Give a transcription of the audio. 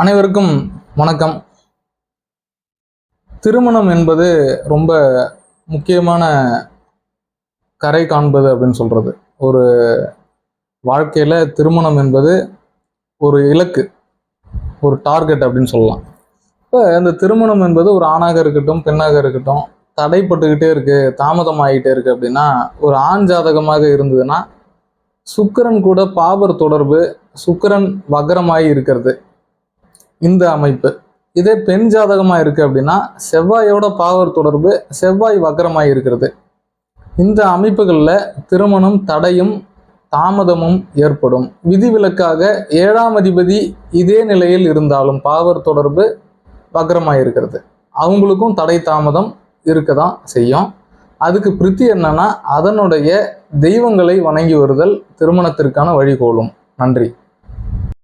அனைவருக்கும் வணக்கம். திருமணம் என்பது ரொம்ப முக்கியமான கரை காண்பது அப்படின்னு சொல்றது. ஒரு வாழ்க்கையில திருமணம் என்பது ஒரு இலக்கு, ஒரு டார்கெட் அப்படின்னு சொல்லலாம். இப்போ இந்த திருமணம் என்பது ஒரு ஆணாக இருக்கட்டும் பெண்ணாக இருக்கட்டும் தடைப்பட்டுக்கிட்டே இருக்கு, தாமதம் ஆகிட்டே இருக்கு அப்படின்னா, ஒரு ஆண் ஜாதகமாக இருந்ததுன்னா சுக்கிரன் கூட பாபர் தொடர்பு, சுக்கிரன் வக்ரமாகி இருக்கிறது இந்த அமைப்பு. இதே பெண் ஜாதகமா இருக்கு அப்படின்னா செவ்வாயோட பாவர் தொடர்பு, செவ்வாய் வக்ரமாய் இருக்கிறது. இந்த அமைப்புகள்ல திருமணம் தடையும் தாமதமும் ஏற்படும். விதிவிலக்காக 7ஆம் அதிபதி இதே நிலையில் இருந்தாலும் பாவர் தொடர்பு வக்ரமாய் இருக்கிறது, அவங்களுக்கும் தடை தாமதம் இருக்கதான் செய்யும். அதுக்கு பிரித்தி என்னன்னா, அதனுடைய தெய்வங்களை வணங்கி வருதல் திருமணத்திற்கான வழிகோலும். நன்றி.